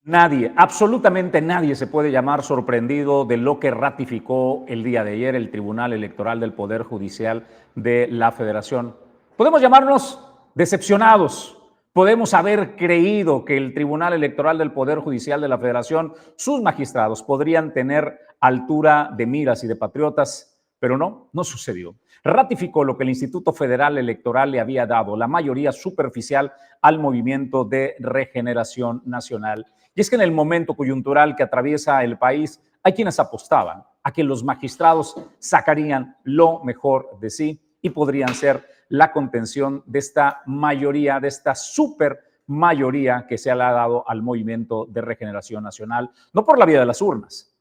Nadie, absolutamente nadie se puede llamar sorprendido de lo que ratificó el día de ayer el Tribunal Electoral del Poder Judicial de la Federación. Podemos llamarnos decepcionados, podemos haber creído que el Tribunal Electoral del Poder Judicial de la Federación, sus magistrados, podrían tener altura de miras y de patriotas, pero no sucedió. Ratificó lo que el Instituto Federal Electoral le había dado, la mayoría superficial al Movimiento de Regeneración Nacional. Y es que en el momento coyuntural que atraviesa el país, hay quienes apostaban a que los magistrados sacarían lo mejor de sí y podrían ser la contención de esta mayoría, de esta super mayoría que se le ha dado al Movimiento de Regeneración Nacional, no por la vía de las urnas.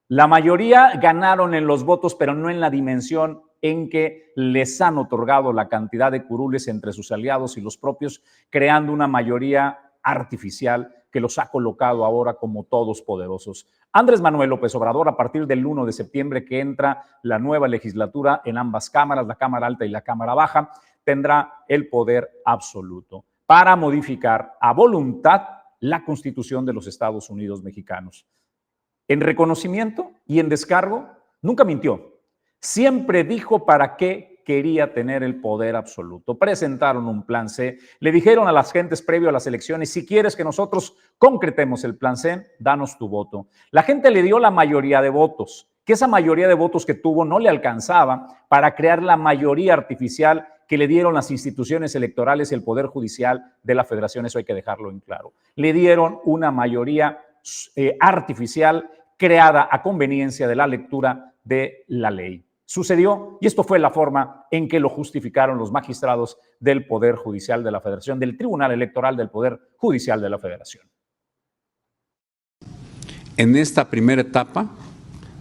La mayoría ganaron en los votos, pero no en la dimensión en que les han otorgado la cantidad de curules entre sus aliados y los propios, creando una mayoría artificial que los ha colocado ahora como todos poderosos. Andrés Manuel López Obrador, a partir del 1 de septiembre que entra la nueva legislatura en ambas cámaras, la Cámara Alta y la Cámara Baja, tendrá el poder absoluto para modificar a voluntad la Constitución de los Estados Unidos mexicanos. En reconocimiento y en descargo, nunca mintió. Siempre dijo para qué quería tener el poder absoluto. Presentaron un plan C, le dijeron a las gentes previo a las elecciones, si quieres que nosotros concretemos el plan C, danos tu voto. La gente le dio la mayoría de votos, que esa mayoría de votos que tuvo no le alcanzaba para crear la mayoría artificial que le dieron las instituciones electorales y el Poder Judicial de la Federación, eso hay que dejarlo en claro. Le dieron una mayoría artificial creada a conveniencia de la lectura de la ley. Sucedió, y esto fue la forma en que lo justificaron los magistrados del Poder Judicial de la Federación, del Tribunal Electoral del Poder Judicial de la Federación. En esta primera etapa,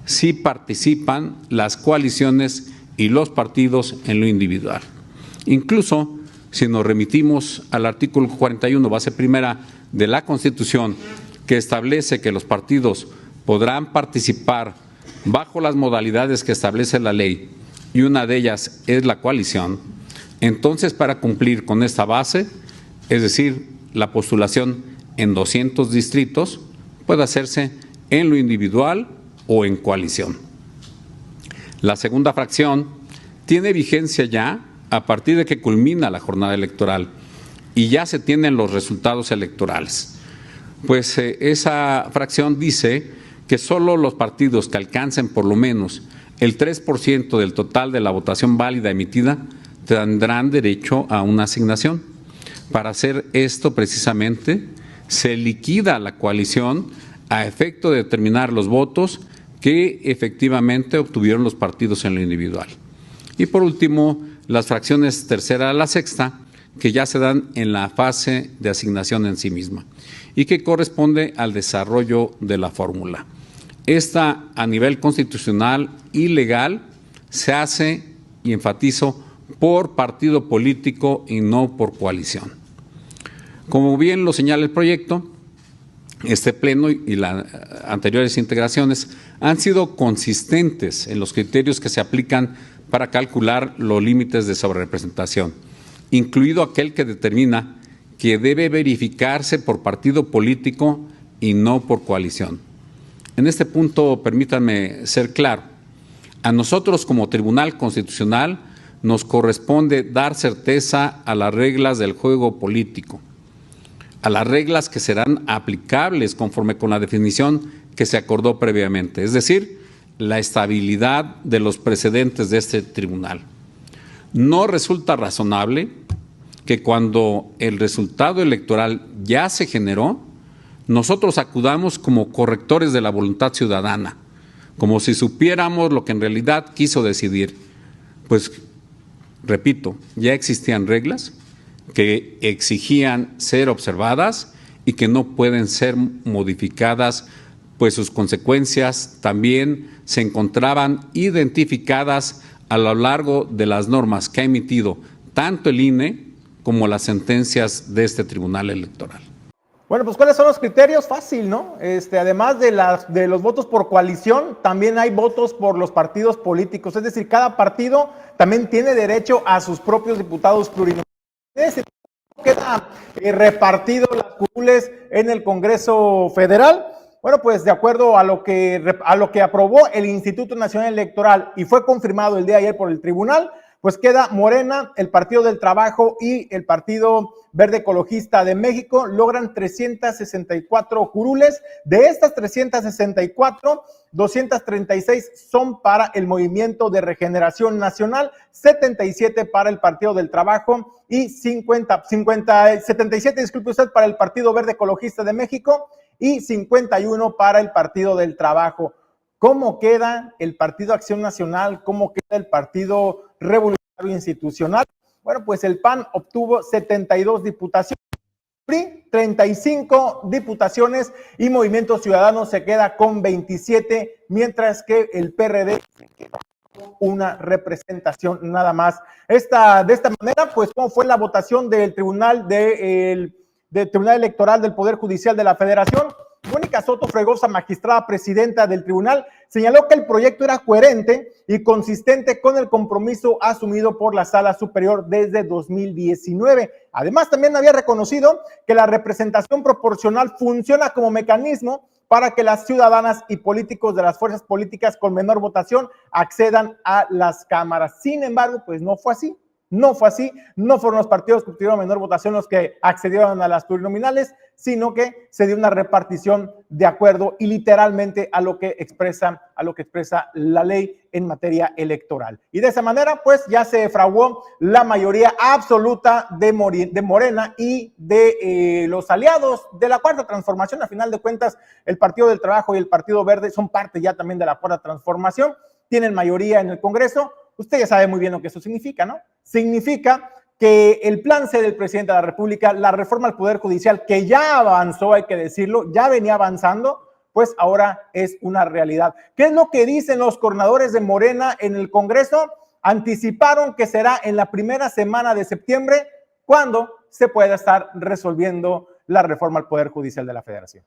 sí participan las coaliciones y los partidos en lo individual. Incluso, si nos remitimos al artículo 41, base primera de la Constitución, que establece que los partidos podrán participar bajo las modalidades que establece la ley, y una de ellas es la coalición. Entonces, para cumplir con esta base, es decir, la postulación en 200 distritos, puede hacerse en lo individual o en coalición. La segunda fracción tiene vigencia ya a partir de que culmina la jornada electoral y ya se tienen los resultados electorales. Pues esa fracción dice que solo los partidos que alcancen por lo menos el 3% del total de la votación válida emitida tendrán derecho a una asignación. Para hacer esto, precisamente, se liquida la coalición a efecto de determinar los votos que efectivamente obtuvieron los partidos en lo individual. Y por último, las fracciones tercera a la sexta, que ya se dan en la fase de asignación en sí misma y que corresponde al desarrollo de la fórmula. Esta, a nivel constitucional y legal, se hace, y enfatizo, por partido político y no por coalición. Como bien lo señala el proyecto, este pleno y las anteriores integraciones han sido consistentes en los criterios que se aplican para calcular los límites de sobrerepresentación, incluido aquel que determina que debe verificarse por partido político y no por coalición. En este punto, permítanme ser claro, a nosotros como Tribunal Constitucional nos corresponde dar certeza a las reglas del juego político, a las reglas que serán aplicables conforme con la definición que se acordó previamente, es decir, la estabilidad de los precedentes de este tribunal. No resulta razonable que cuando el resultado electoral ya se generó, nosotros acudamos como correctores de la voluntad ciudadana, como si supiéramos lo que en realidad quiso decidir. Pues, repito, ya existían reglas que exigían ser observadas y que no pueden ser modificadas, pues sus consecuencias también se encontraban identificadas a lo largo de las normas que ha emitido tanto el INE como las sentencias de este Tribunal Electoral. Bueno, pues ¿cuáles son los criterios? Fácil, ¿no? Además de los votos por coalición, también hay votos por los partidos políticos, es decir, cada partido también tiene derecho a sus propios diputados plurinominales. queda repartido las curules en el Congreso Federal? Bueno, pues de acuerdo a lo que aprobó el Instituto Nacional Electoral y fue confirmado el día de ayer por el tribunal, pues queda Morena, el Partido del Trabajo y el Partido Verde Ecologista de México logran 364 curules. De estas 364, 236 son para el Movimiento de Regeneración Nacional, 77 para el Partido del Trabajo y 77, disculpe usted, para el Partido Verde Ecologista de México y 51 para el Partido del Trabajo. ¿Cómo queda el Partido Acción Nacional? ¿Cómo queda el Partido Revolucionario Institucional? Bueno, pues el PAN obtuvo 72 diputaciones, PRI 35 diputaciones y Movimiento Ciudadano se queda con 27, mientras que el PRD una representación nada más. De esta manera, pues, ¿cómo fue la votación del Tribunal Tribunal Electoral del Poder Judicial de la Federación? Mónica Soto Fregosa, magistrada presidenta del tribunal, señaló que el proyecto era coherente y consistente con el compromiso asumido por la Sala Superior desde 2019. Además, también había reconocido que la representación proporcional funciona como mecanismo para que las ciudadanas y políticos de las fuerzas políticas con menor votación accedan a las cámaras. Sin embargo, pues no fue así. No fue así, no fueron los partidos que obtuvieron menor votación los que accedieron a las plurinominales, sino que se dio una repartición de acuerdo y literalmente a lo que expresa la ley en materia electoral. Y de esa manera, pues ya se fraguó la mayoría absoluta de Morena y de los aliados de la Cuarta Transformación. A final de cuentas, el Partido del Trabajo y el Partido Verde son parte ya también de la Cuarta Transformación, tienen mayoría en el Congreso. Usted ya sabe muy bien lo que eso significa, ¿no? Significa que el plan C del presidente de la República, la reforma al Poder Judicial, que ya avanzó, hay que decirlo, ya venía avanzando, pues ahora es una realidad. ¿Qué es lo que dicen los coordinadores de Morena en el Congreso? Anticiparon que será en la primera semana de septiembre cuando se pueda estar resolviendo la reforma al Poder Judicial de la Federación.